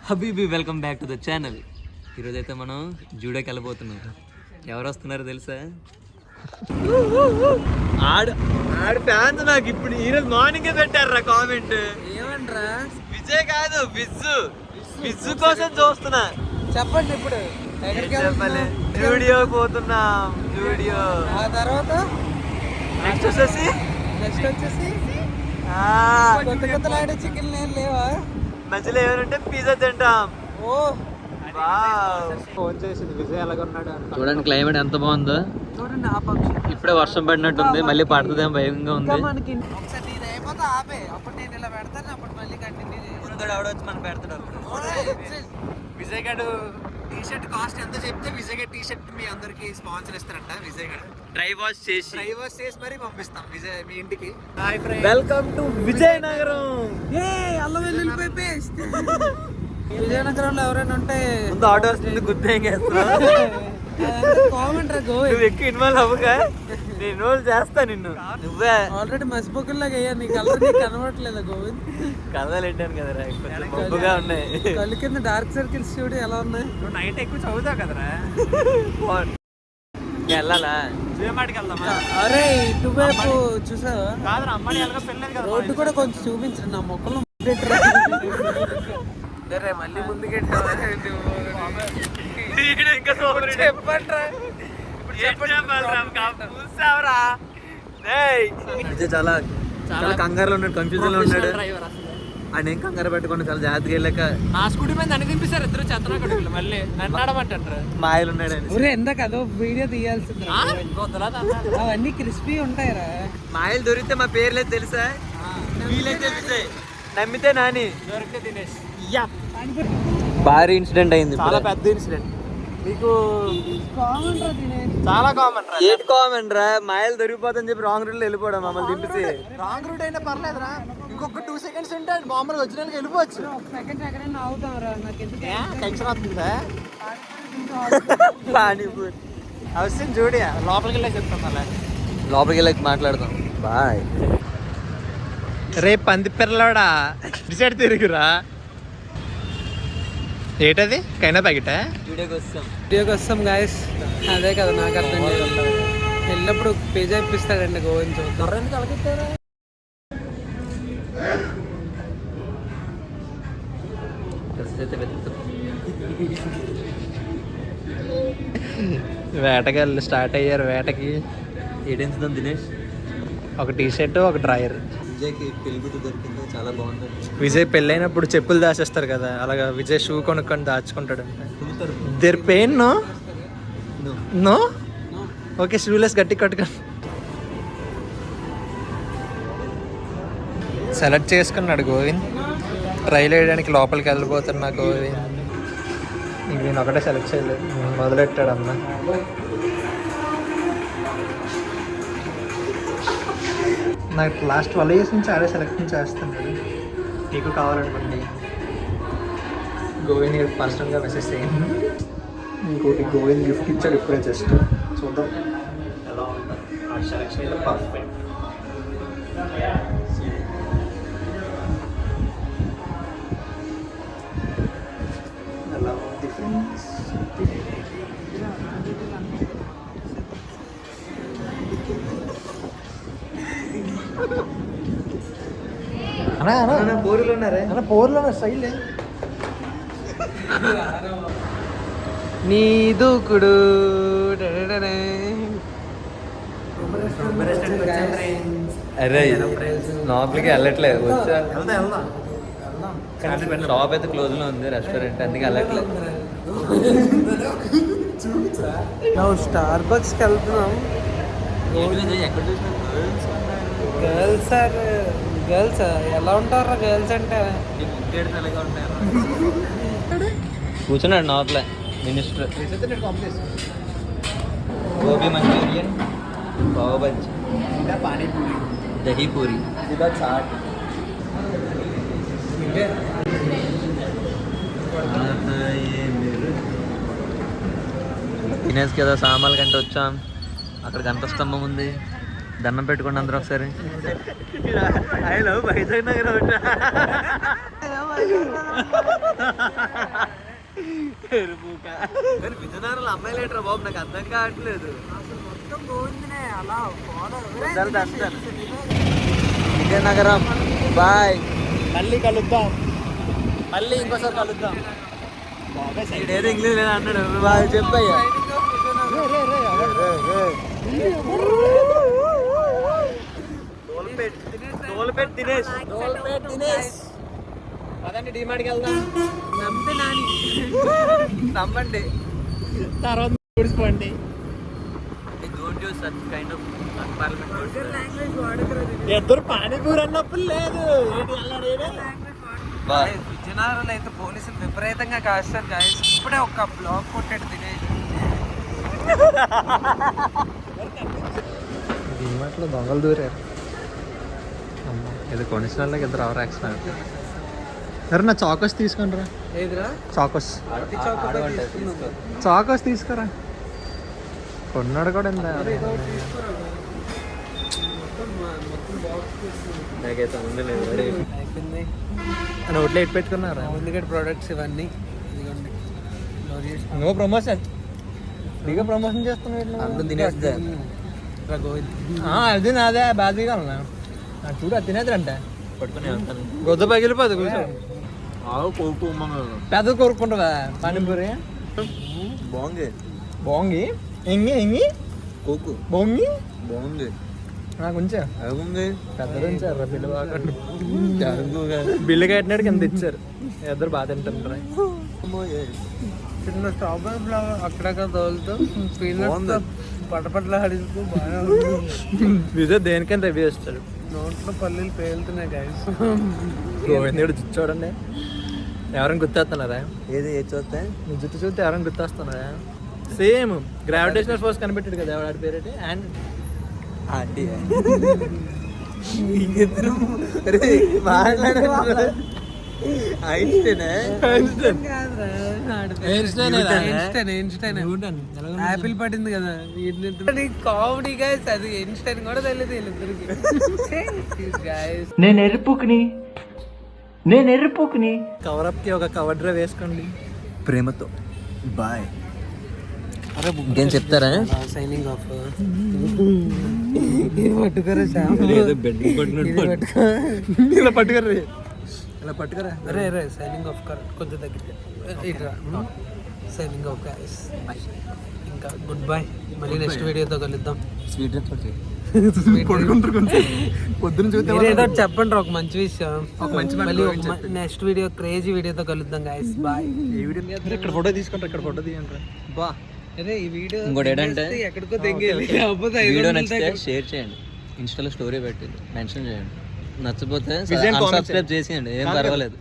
Habibi welcome back to the channel. ఈరోజైతే మనం జూడోకి వెళ్ళబోతున్నాం. ఎవరు వస్తున్నారో తెలుసా? ఆడు ఫ్యాన్స్ నాకు ఇప్పుడు ఈరోజు మార్నింగ్ పెట్టారా కామెంట్. ఏమంటారా? విజయ్ కాదు విజ్జు కోసం చూస్తున్నా. చెప్పండి ఇప్పుడు. చెప్పలే, జూడియో పోతున్నాం. జూడియో ఆ తర్వాత నెక్స్ట్ వచ్చేసి కొత్త కొత్తలాడే చికెన్ ఏం లేవా? మధ్యలో ఏమంటే పిజ్జా తింటాం. ఓ ఫోన్ చేసింది విజయ్ ఎలాగొన్నాడు. చూడండి క్లైమేట్ ఎంత బాగుందో. చూడండి ఆ పక్షి ఇప్పుడే వర్షం పడినట్టుంది, మళ్ళీ పడుతుందేమో భయంగా ఉంది. మనకి ఒకసారి నీది అయిపోతే ఆపే, అప్పుడు నేను ఇలా పెడతాను, అప్పుడు మళ్ళీ కంటిన్యూ వచ్చి మనం పెడతాడు. విజయ్ గడు టీ షర్ట్ కాస్ట్ ఎంత చెప్తే విజయ్ గడ్ టీ షర్ట్ మీ అందరికి స్పాన్సర్ ఇస్తారంట. విజయ్ గడ్ డ్రై వాష్ చేసి మరి పంపిస్తాం విజయ్ మీ ఇంటికి. Welcome to Vizianagaram. అల్లం వెల్లుల్లిపాయ పేస్ట్. విజయనగరంలో ఎవరైనా ఉంటే ముందు ఆటో వస్తుంది, గుర్తేంగేస్తా. కామెంట్ రా గో. నువ్వు ఎక్కువ ఇన్వాల్వ్ అవ్వగా నేను రోజు చేస్తా నిన్ను. నువ్వే ఆల్రెడీ మసిపోకుల్లాగా అయ్యా, నీ కలర్ నీకు కనబడట్లేదా గోవింద్? కథలు పెట్టాను కదరా, కొంచెం మబ్బుగా ఉన్నాయి. కళ్ళు కింద డార్క్ సర్కిల్స్ చూడు ఎలా ఉన్నాయి. నువ్వు నైట్ ఎక్కువ చదువుతావు కదరా. వెళ్ళాలా? జయమాటికి వెళ్దామా? అరే ఇటువైపు చూసావా? కాదురా, అమ్మాయి ఎలాగో పెళ్ళలేదు కదా. రోడ్డు కూడా కొంచెం చూపించరు, నా మొక్కలు మళ్ళీ ముందుకెళ్ళి చాలా చాలా కంగారులో ఉన్నాడు, కన్ఫ్యూజన్ లో ఉన్నాడు. ఆయన ఏం కంగారు పెట్టుకుని చాలా జాగ్రత్తగా వెళ్ళాక ఆ స్కూటీ మీద నన్ను దింపిస్తారు ఇద్దరు చెత్తనాడు. మళ్ళీ నన్ను ఆడమంటారు. మాయలు ఉన్నాడు. ఎంత కదో వీడియో తీయాల్సింది. అవన్నీ క్రిస్పీ ఉంటాయిరా. మాయలు దొరికితే మా పేర్లేదు తెలుసా? వీలైతే విజయ్, నమ్మితే నాని, దొరికితే దినేష్. భారీ ఇన్సిడెంట్ అయింది, చాలా పెద్ద ఇన్సిడెంట్. మీకు చాలా కామన్ రా. ఏంటి కామన్ రా? మాయలు దొరికిపోతుందని చెప్పి రాంగ్ రూట్ లో వెళ్ళిపోవడం, మమ్మల్ని దింపితే. రాంగ్ రూట్ అయినా పర్లేదురా, ఇంకొక 2 seconds ఉంటే మామూలుగా వచ్చిన వెళ్ళిపోవచ్చు. టెన్షన్ వస్తుందా? పానీపూరి అవసరం చూడి, లోపలికి వెళ్ళి చెప్తాం. అలా లోపలికి వెళ్ళి మాట్లాడతాం. బాయ్. రేపు పంది పిల్లవాడా డిసైడ్ తిరుగురా. ఏంటది కైనా ప్యాకెట్? వీడియోకి వస్తాం గాయస్. అదే కదా నాకు అర్థం చేయాలి. వెళ్ళినప్పుడు పేజ్ అయిపిస్తాడండి గోవింద్. చూద్దాం. వేటగాళ్ళు స్టార్ట్ అయ్యారు వేటకి. ఏడెంచుదాం దినేష్? ఒక టీ షర్ట్, ఒక డ్రాయర్. విజయ్కి పెళ్లి దొరికిందో చాలా బాగుంది. విజయ్ పెళ్ళైనప్పుడు చెప్పులు దాచేస్తారు కదా, అలాగా విజయ్ షూ కొనుక్కొని దాచుకుంటాడు. There pain no no okay, shoelace గట్టి కట్టుకొని సెలెక్ట్ చేసుకున్నాడు గోవింద్. ట్రైల్ వేయడానికి లోపలికి వెళ్ళిపోతున్నా గోవింద్. ఇంక నేను ఒకటే సెలెక్ట్ చేయలేదు, మొదలెట్టాడు అన్న. నాకు లాస్ట్ 12 years నుంచి అదే సెలెక్షన్ చేస్తున్నాడు. నీకు కావాలనుకోండి గోవింద్ పర్సనల్గా మెసేజ్ చేయండి. ఇంకోటి గోవింద్ గిఫ్ట్ ఇచ్చాడు ఇప్పుడే, జస్ట్ చూద్దాం ఎలా ఉంటుంది. ఆ సెలెక్షన్ అయితే పర్ఫెక్ట్. ఎలా ఉంది ఫ్రెండ్స్? పోరులు ఉన్నారే పోర్లో స్టైల్ నీ దూకుడు. అరే లోపలికి వెళ్ళట్లేదు, వచ్చా షాప్ అయితే క్లోజ్ లో ఉంది, రెస్టారెంట్, అందుకే వెళ్ళట్లేదు. స్టార్ బక్స్కి వెళ్తున్నాం. గర్ల్స్ ఎలా ఉంటారా? గర్ల్స్ అంటే కూర్చున్నాడు లోపల మినిస్టర్. గోబీ మంచూరియన్, పావ్ బజ్జీ, పానీపూరి, దహీ పూరి, చాట్. తినేసి కదా సామాన్ల కంటే వచ్చాం. అక్కడ గంట స్తంభం ఉంది, దండం పెట్టుకోండి అందరూ ఒకసారి. I love Vizag Nagar. కానీ విజయనగరంలో అమ్మాయి లేటరా బాబు, నాకు అర్థం కావట్లేదు. విజయనగరం బాయ్, మళ్ళీ కలుద్దాం, మళ్ళీ ఇంకోసారి కలుద్దాం. ఏదో ఇంగ్లీష్ లేదా అన్నాడు, బాగా చెప్పయ్యా. దినేష్ అదండి డిమాండ్కి వెళ్దాం. నమ్మండి, తర్వాత చూసుకోండి. ఇద్దరు పానీపూరి అన్నప్పుడు లేదు. విజయనగరంలో అయితే పోలీసులు విపరీతంగా కాస్తారు గాయస్. ఇప్పుడే ఒక బ్లాక్ కొట్టాడు తినేసి. డిమార్ట్లో దొంగలు దూరారు. అమ్మ ఇది కొనిసిన వాళ్ళకి ఇద్దరు ఎవరు యాక్సిడెంట్. సరే నా చాకోస్ తీసుకుంటారా? ఏదిరా చాకోస్ చాకోస్ తీసుకురా. కొన్నాడు కూడా ఎంత నాకైతే ఉండలేదు. అయిపోయింది. నోట్లో ఎట్టు పెట్టుకున్నారా? ఎందుకంటే ప్రోడక్ట్స్ ఇవన్నీ నువ్వు ప్రమోషన్ ఇక ప్రమోషన్ చేస్తున్నావు. అందరూ తినేస్తా. అది నాదే బాధ్యత నాకు చూడు, అది తినేదంటే పట్టుకుని వెళ్తాను. గొద్ద పగిలిపోదు కూర్చో. కోపు పెద్ద కోరుకుంటావా పానీపూరి? బాగుంది. బాగుంది. ఎంగి ఎంగి కోకు బొంగి బాగుంది. నాకు ఉంచా బాగుంది. పెద్దది ఉంచారు బిల్లు బాగా. బిల్లు కట్టినాడు కింద ఇచ్చారు. ఇద్దరు బాగా తింటారు. చిన్న స్ట్రాబెరీ ఫ్లవర్ అక్కడక్కడ తోలుతూ పటపట్ల ఆడిస్తూ బాగా విజయ్ దేనికని రివ్యూ ఇస్తాడు. నోట్లో పల్లీలు పేలుతున్నాయి గైస్. గోవిందుడు జుట్టు చూడండి, ఎవరైనా గుర్తేస్తున్నారా? ఏది చూస్తే నీ జుట్టు చూస్తే ఎవరైనా గుర్తొస్తున్నారా? సేమ్ గ్రావిటేషనల్ ఫోర్స్ కనిపెట్టాడు కదా ఎవరి పేరేంటి? అండ్ యాపిల్ పడింది కదా కామెడీ గైస్. అది ఐన్స్టైన్ కూడా తెలియదు వీళ్ళిద్దరికి. నేను ఎర్రిపోకుని కవరప్ కి ఒక కవర్ డ్రైవ్ వేసుకోండి ప్రేమతో. బాయ్. ఇంకేం చెప్తారా? Signing off. పట్టుకోరా ఇలా పట్టుకోరా, ఇలా పట్టుకోరా. అరే అరే సైనింగ్ ఆఫ్ కర్ కొంచెం దగ్గరికి ఇట్రా. Signing off guys. ఇంకా గుడ్ బై. మళ్ళీ నెక్స్ట్ వీడియోతో కలుద్దాం. స్వీట్ పొద్దున చూస్తే ఏదో చెప్పండి ఒక మంచి విషయం. మళ్ళీ నెక్స్ట్ వీడియో క్రేజీ వీడియోతో కలుద్దాం గైస్. బాయ్. ఇక్కడ ఫోటో తీసుకుంటారు, ఇక్కడ ఫోటో తీయండి. బా అరే ఈ వీడియో ఇంకోటి ఏంటంటే ఎక్కడికో వీడియో నచ్చితే షేర్ చేయండి, ఇన్స్టాలో స్టోరీ పెట్టి మెన్షన్ చేయండి. నచ్చపోతే సబ్స్క్రైబ్ చేసేయండి, ఏం పర్వాలేదు.